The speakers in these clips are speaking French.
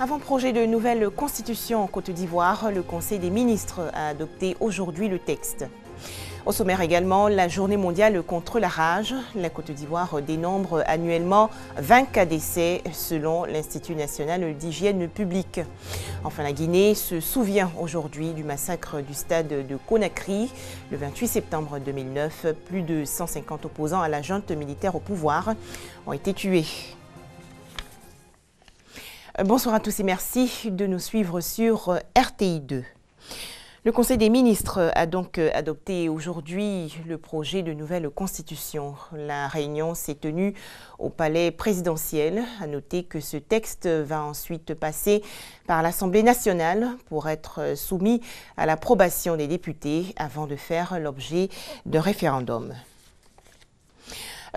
Avant-projet de nouvelle constitution en Côte d'Ivoire, le Conseil des ministres a adopté aujourd'hui le texte. Au sommaire également, la journée mondiale contre la rage. La Côte d'Ivoire dénombre annuellement 20 cas d'essai selon l'Institut national d'hygiène publique. Enfin, la Guinée se souvient aujourd'hui du massacre du stade de Conakry. Le 28 septembre 2009, plus de 150 opposants à la junte militaire au pouvoir ont été tués. Bonsoir à tous et merci de nous suivre sur RTI 2. Le Conseil des ministres a donc adopté aujourd'hui le projet de nouvelle constitution. La réunion s'est tenue au palais présidentiel. À noter que ce texte va ensuite passer par l'Assemblée nationale pour être soumis à l'approbation des députés avant de faire l'objet d'un référendum.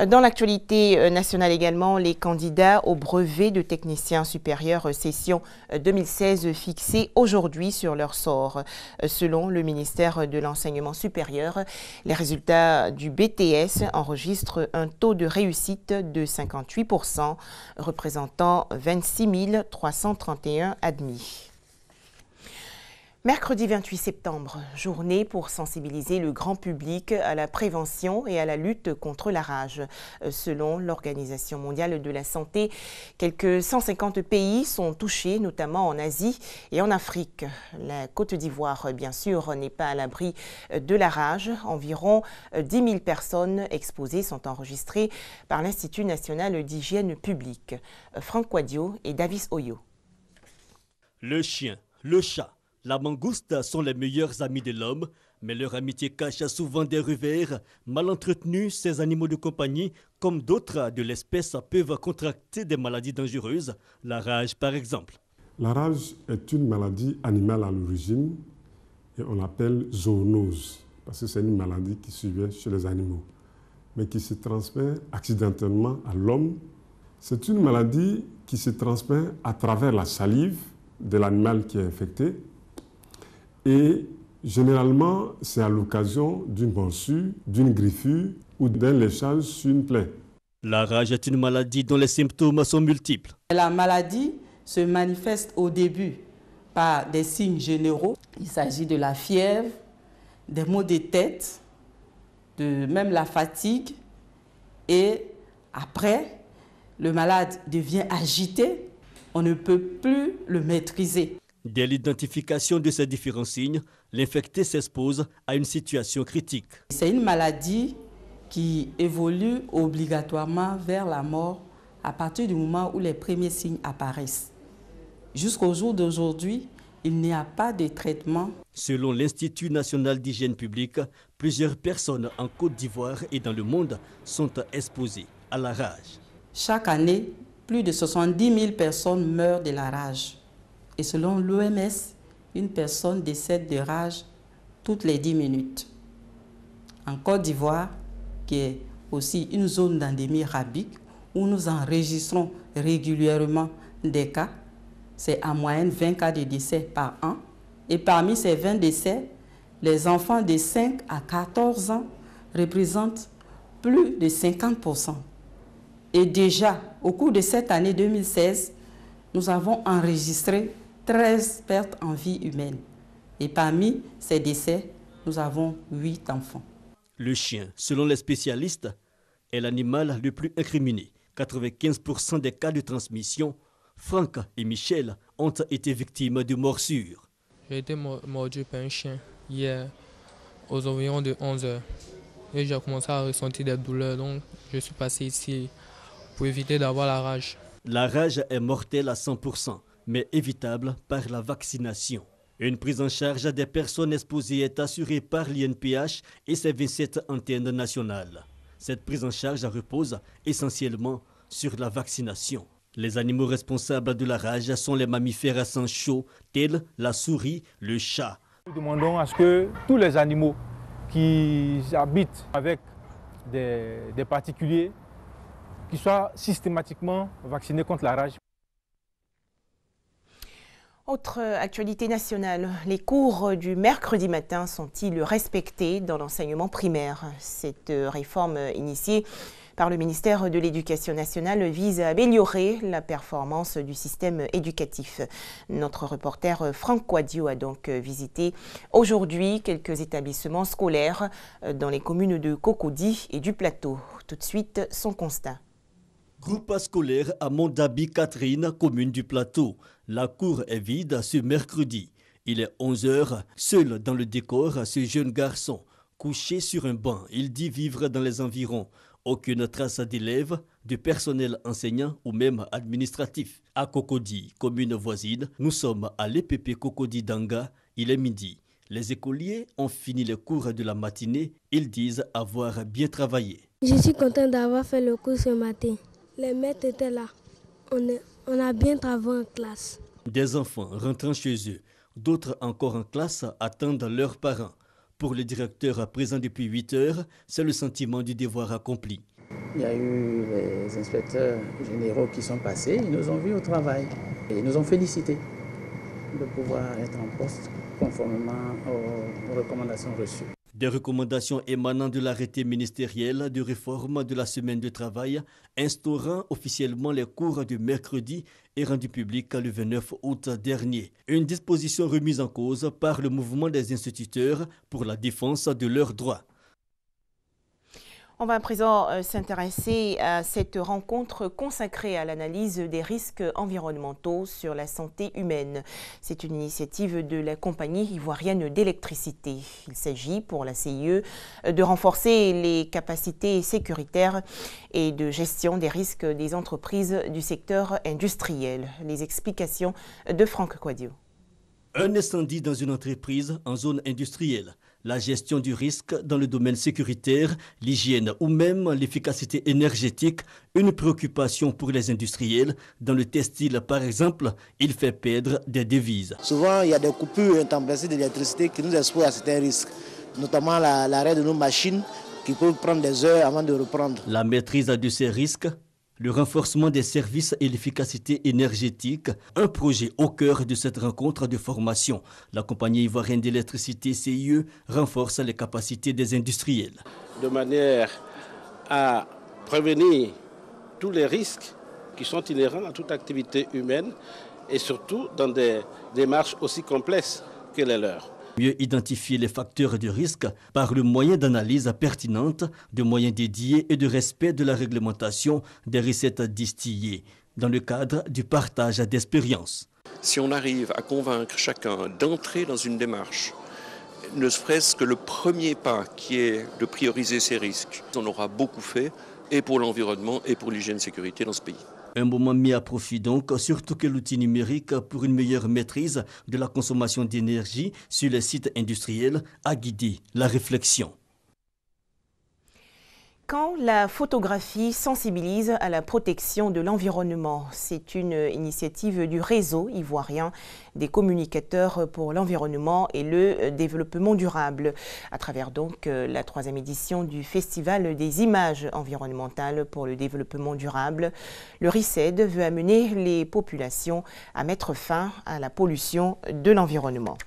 Dans l'actualité nationale également, les candidats au brevet de technicien supérieur session 2016 fixés aujourd'hui sur leur sort. Selon le ministère de l'Enseignement supérieur, les résultats du BTS enregistrent un taux de réussite de 58%, représentant 26 331 admis. Mercredi 28 septembre, journée pour sensibiliser le grand public à la prévention et à la lutte contre la rage. Selon l'Organisation mondiale de la santé, quelques 150 pays sont touchés, notamment en Asie et en Afrique. La Côte d'Ivoire, bien sûr, n'est pas à l'abri de la rage. Environ 10 000 personnes exposées sont enregistrées par l'Institut national d'hygiène publique. Franck Quadio et Davis Oyo. Le chien, le chat, la mangouste sont les meilleurs amis de l'homme, mais leur amitié cache souvent des revers. Mal entretenus, ces animaux de compagnie, comme d'autres de l'espèce, peuvent contracter des maladies dangereuses, la rage par exemple. La rage est une maladie animale à l'origine et on l'appelle zoonose, parce que c'est une maladie qui survient chez les animaux, mais qui se transmet accidentellement à l'homme. C'est une maladie qui se transmet à travers la salive de l'animal qui est infecté. Et généralement, c'est à l'occasion d'une morsure, d'une griffure ou d'un léchage sur une plaie. La rage est une maladie dont les symptômes sont multiples. La maladie se manifeste au début par des signes généraux. Il s'agit de la fièvre, des maux de tête, même la fatigue. Et après, le malade devient agité, on ne peut plus le maîtriser. Dès l'identification de ces différents signes, l'infecté s'expose à une situation critique. C'est une maladie qui évolue obligatoirement vers la mort à partir du moment où les premiers signes apparaissent. Jusqu'au jour d'aujourd'hui, il n'y a pas de traitement. Selon l'Institut national d'hygiène publique, plusieurs personnes en Côte d'Ivoire et dans le monde sont exposées à la rage. Chaque année, plus de 70 000 personnes meurent de la rage. Et selon l'OMS, une personne décède de rage toutes les 10 minutes. En Côte d'Ivoire, qui est aussi une zone d'endémie rabique, où nous enregistrons régulièrement des cas, c'est en moyenne 20 cas de décès par an. Et parmi ces 20 décès, les enfants de 5 à 14 ans représentent plus de 50%. Et déjà, au cours de cette année 2016, nous avons enregistré 13 pertes en vie humaine. Et parmi ces décès, nous avons 8 enfants. Le chien, selon les spécialistes, est l'animal le plus incriminé. 95% des cas de transmission, Franck et Michel ont été victimes de morsures. J'ai été mordu par un chien hier aux environs de 11 h. Et j'ai commencé à ressentir des douleurs, donc je suis passé ici pour éviter d'avoir la rage. La rage est mortelle à 100%, mais évitable par la vaccination. Une prise en charge des personnes exposées est assurée par l'INPH et ses 27 antennes nationales. Cette prise en charge repose essentiellement sur la vaccination. Les animaux responsables de la rage sont les mammifères à sang chaud, tels la souris, le chat. Nous demandons à ce que tous les animaux qui habitent avec des particuliers qui soient systématiquement vaccinés contre la rage. Autre actualité nationale, les cours du mercredi matin sont-ils respectés dans l'enseignement primaire? Cette réforme initiée par le ministère de l'Éducation nationale vise à améliorer la performance du système éducatif. Notre reporter Franck Quadio a donc visité aujourd'hui quelques établissements scolaires dans les communes de Cocody et du Plateau. Tout de suite, son constat. Groupe scolaire à Mondabi-Catherine, commune du Plateau. La cour est vide ce mercredi. Il est 11 h, seul dans le décor, ce jeune garçon. Couché sur un banc, il dit vivre dans les environs. Aucune trace d'élèves, de personnel enseignant ou même administratif. À Cocody, commune voisine, nous sommes à l'EPP Cocody Danga. Il est midi. Les écoliers ont fini les cours de la matinée. Ils disent avoir bien travaillé. Je suis content d'avoir fait le cours ce matin. Les maîtres étaient là. On a bien travaillé en classe. Des enfants rentrant chez eux. D'autres encore en classe attendent leurs parents. Pour le directeur présent depuis 8 heures, c'est le sentiment du devoir accompli. Il y a eu les inspecteurs généraux qui sont passés, ils nous ont vus au travail et ils nous ont félicités de pouvoir être en poste conformément aux recommandations reçues. Des recommandations émanant de l'arrêté ministériel de réforme de la semaine de travail instaurant officiellement les cours du mercredi et rendu public le 29 août dernier. Une disposition remise en cause par le mouvement des instituteurs pour la défense de leurs droits. On va à présent s'intéresser à cette rencontre consacrée à l'analyse des risques environnementaux sur la santé humaine. C'est une initiative de la compagnie ivoirienne d'électricité. Il s'agit pour la CIE de renforcer les capacités sécuritaires et de gestion des risques des entreprises du secteur industriel. Les explications de Franck Quadio. Un incendie dans une entreprise en zone industrielle. La gestion du risque dans le domaine sécuritaire, l'hygiène ou même l'efficacité énergétique, une préoccupation pour les industriels. Dans le textile, par exemple, il fait perdre des devises. Souvent, il y a des coupures intempestives d'électricité qui nous exposent à certains risques, notamment l'arrêt de nos machines qui peuvent prendre des heures avant de reprendre. La maîtrise de ces risques, le renforcement des services et l'efficacité énergétique, un projet au cœur de cette rencontre de formation. La compagnie ivoirienne d'électricité CIE renforce les capacités des industriels. De manière à prévenir tous les risques qui sont inhérents à toute activité humaine et surtout dans des démarches aussi complexes que les leurs. Mieux identifier les facteurs de risque par le moyen d'analyse pertinente, de moyens dédiés et de respect de la réglementation des recettes distillées, dans le cadre du partage d'expériences. Si on arrive à convaincre chacun d'entrer dans une démarche, ne serait-ce que le premier pas qui est de prioriser ces risques, on aura beaucoup fait, et pour l'environnement et pour l'hygiène et sécurité dans ce pays. Un moment mis à profit donc, surtout que l'outil numérique pour une meilleure maîtrise de la consommation d'énergie sur les sites industriels a guidé la réflexion. Quand la photographie sensibilise à la protection de l'environnement, c'est une initiative du réseau ivoirien des communicateurs pour l'environnement et le développement durable, à travers donc la 3e édition du Festival des images environnementales pour le développement durable. Le RICED veut amener les populations à mettre fin à la pollution de l'environnement.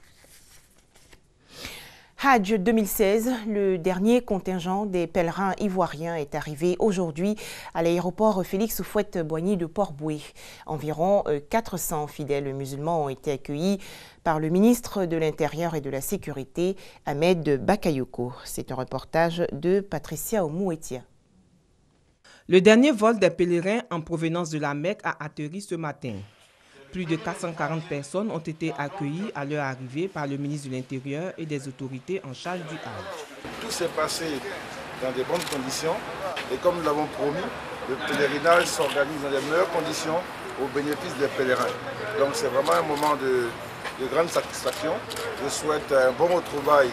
Hajj 2016, le dernier contingent des pèlerins ivoiriens est arrivé aujourd'hui à l'aéroport Félix Houphouët-Boigny de Port-Bouët. Environ 400 fidèles musulmans ont été accueillis par le ministre de l'Intérieur et de la Sécurité, Ahmed Bakayoko. C'est un reportage de Patricia Omouetia. Le dernier vol des pèlerins en provenance de la Mecque a atterri ce matin. Plus de 440 personnes ont été accueillies à leur arrivée par le ministre de l'Intérieur et des autorités en charge du Hajj. Tout s'est passé dans de bonnes conditions et comme nous l'avons promis, le pèlerinage s'organise dans les meilleures conditions au bénéfice des pèlerins. Donc c'est vraiment un moment de grande satisfaction. Je souhaite un bon retrouvail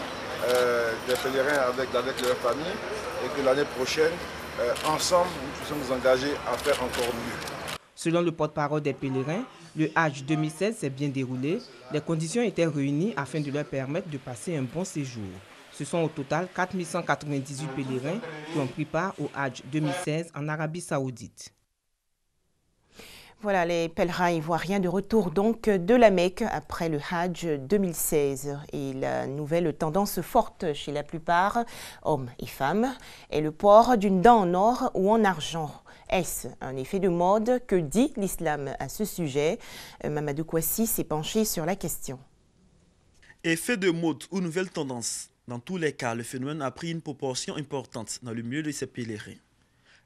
des pèlerins avec leur famille et que l'année prochaine, ensemble, nous puissions nous engager à faire encore mieux. Selon le porte-parole des pèlerins, le Hajj 2016 s'est bien déroulé. Les conditions étaient réunies afin de leur permettre de passer un bon séjour. Ce sont au total 4198 pèlerins qui ont pris part au Hajj 2016 en Arabie Saoudite. Voilà, les pèlerins ivoiriens de retour donc de la Mecque après le Hajj 2016. Et la nouvelle tendance forte chez la plupart, hommes et femmes, est le port d'une dent en or ou en argent. Est-ce un effet de mode? Que dit l'islam à ce sujet? Mamadou Kouassi s'est penché sur la question. Effet de mode ou nouvelle tendance. Dans tous les cas, le phénomène a pris une proportion importante dans le milieu de ces pèlerins.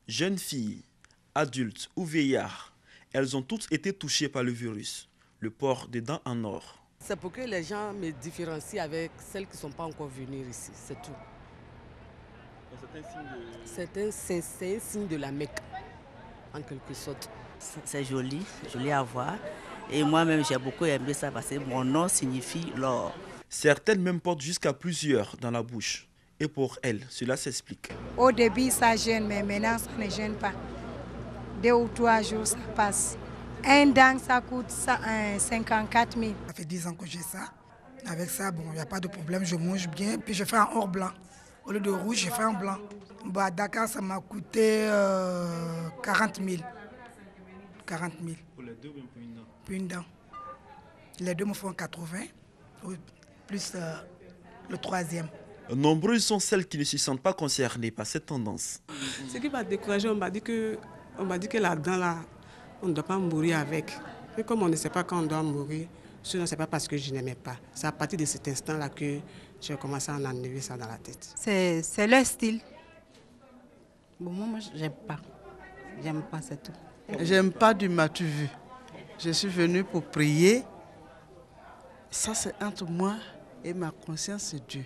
Jeunes filles, adultes ou vieillards, elles ont toutes été touchées par le virus, le port des dents en or. C'est pour que les gens me différencient avec celles qui ne sont pas encore venues ici, c'est tout. C'est un signe de la Mecque, en quelque sorte. C'est joli, joli à voir. Et moi-même, j'ai beaucoup aimé ça parce que mon nom signifie l'or. Certaines même portent jusqu'à plusieurs dans la bouche. Et pour elles, cela s'explique. Au début, ça gêne, mais maintenant, ça ne gêne pas. 2 ou 3 jours, ça passe. Un dent, ça coûte 54 000. Ça fait 10 ans que j'ai ça. Avec ça, bon, il n'y a pas de problème, je mange bien. Puis je fais un or blanc. Au lieu de rouge, je fais un blanc. Bon, à Dakar, ça m'a coûté 40 000. 40 000. Pour les deux ou pour une dent? Pour une dent. Les deux me font 80, plus le troisième. Nombreuses sont celles qui ne se sentent pas concernées par cette tendance. Ce qui m'a découragé, on m'a dit que la dent là, on ne doit pas mourir avec. Et comme on ne sait pas quand on doit mourir, ce n'est pas parce que je n'aimais pas. C'est à partir de cet instant-là que j'ai commencé à en enlever ça dans la tête. C'est leur style. Bon, moi, j'aime pas. J'aime pas, c'est tout. J'aime pas du m'as-tu vu. Je suis venue pour prier. Ça, c'est entre moi et ma conscience et Dieu.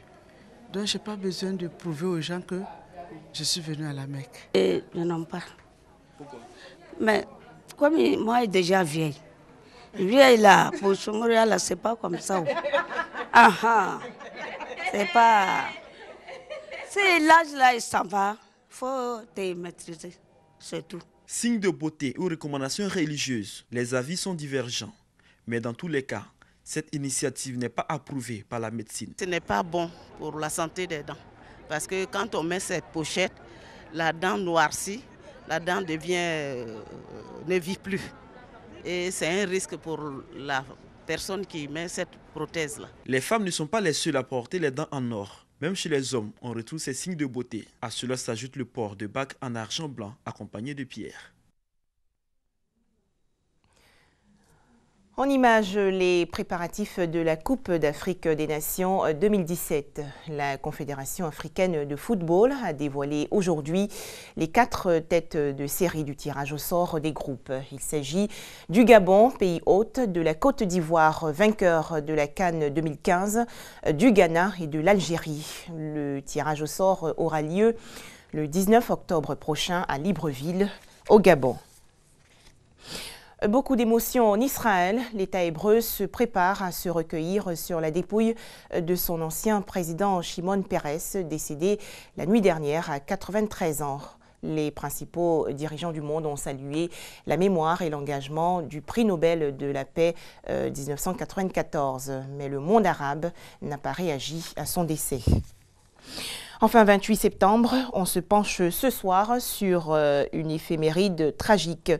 Donc, je n'ai pas besoin de prouver aux gens que je suis venue à la Mecque. Et je n'aime pas. Pourquoi? Mais comme moi, je suis déjà vieille. Vieille là, pour se mourir là, c'est pas comme ça. C'est pas. C'est l'âge là, il s'en va. Il faut te maîtriser. C'est tout. Signe de beauté ou recommandations religieuses, les avis sont divergents. Mais dans tous les cas, cette initiative n'est pas approuvée par la médecine. Ce n'est pas bon pour la santé des dents. Parce que quand on met cette pochette, la dent noircit, la dent ne vit plus. Et c'est un risque pour la personne qui met cette prothèse-là. Les femmes ne sont pas les seules à porter les dents en or. Même chez les hommes, on retrouve ces signes de beauté. À cela s'ajoute le port de bagues en argent blanc accompagné de pierres. En image, les préparatifs de la Coupe d'Afrique des Nations 2017. La Confédération africaine de football a dévoilé aujourd'hui les 4 têtes de série du tirage au sort des groupes. Il s'agit du Gabon, pays hôte, de la Côte d'Ivoire, vainqueur de la CAN 2015, du Ghana et de l'Algérie. Le tirage au sort aura lieu le 19 octobre prochain à Libreville, au Gabon. Beaucoup d'émotions en Israël. L'État hébreu se prépare à se recueillir sur la dépouille de son ancien président Shimon Peres, décédé la nuit dernière à 93 ans. Les principaux dirigeants du monde ont salué la mémoire et l'engagement du prix Nobel de la paix 1994. Mais le monde arabe n'a pas réagi à son décès. Enfin, 28 septembre, on se penche ce soir sur une éphéméride tragique.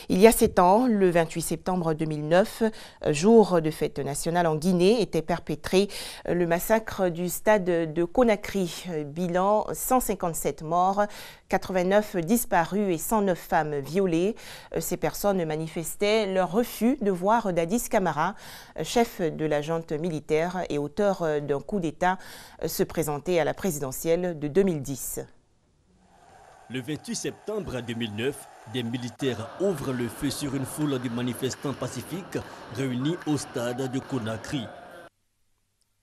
Il y a 7 ans, le 28 septembre 2009, jour de fête nationale en Guinée, était perpétré le massacre du stade de Conakry. Bilan 157 morts, 89 disparus et 109 femmes violées. Ces personnes manifestaient leur refus de voir Dadis Camara, chef de la junte militaire et auteur d'un coup d'État, se présenter à la présidentielle de 2010. Le 28 septembre 2009, des militaires ouvrent le feu sur une foule de manifestants pacifiques réunis au stade de Conakry.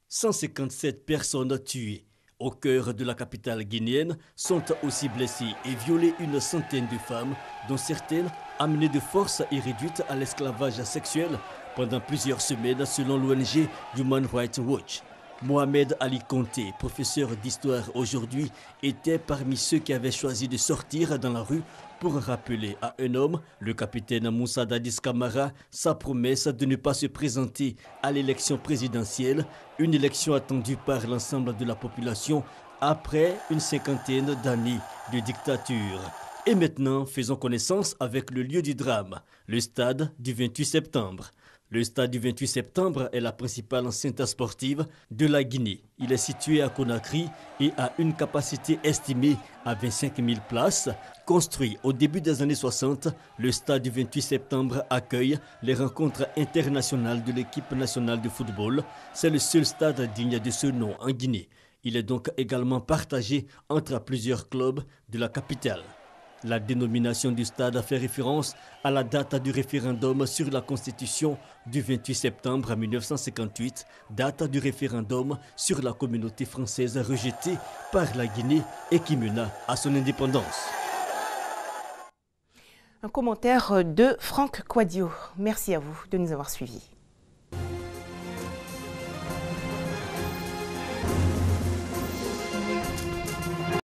157 personnes tuées. Au cœur de la capitale guinéenne sont aussi blessées et violées une centaine de femmes, dont certaines amenées de force et réduites à l'esclavage sexuel pendant plusieurs semaines selon l'ONG Human Rights Watch. Mohamed Ali Conté, professeur d'histoire aujourd'hui, était parmi ceux qui avaient choisi de sortir dans la rue pour rappeler à un homme, le capitaine Moussa Dadis Camara, sa promesse de ne pas se présenter à l'élection présidentielle, une élection attendue par l'ensemble de la population après une cinquantaine d'années de dictature. Et maintenant, faisons connaissance avec le lieu du drame, le stade du 28 septembre. Le stade du 28 septembre est la principale enceinte sportive de la Guinée. Il est situé à Conakry et a une capacité estimée à 25 000 places. Construit au début des années 60, le stade du 28 septembre accueille les rencontres internationales de l'équipe nationale de football. C'est le seul stade digne de ce nom en Guinée. Il est donc également partagé entre plusieurs clubs de la capitale. La dénomination du stade fait référence à la date du référendum sur la Constitution du 28 septembre 1958, date du référendum sur la communauté française rejetée par la Guinée et qui mena à son indépendance. Un commentaire de Franck Quadio. Merci à vous de nous avoir suivis.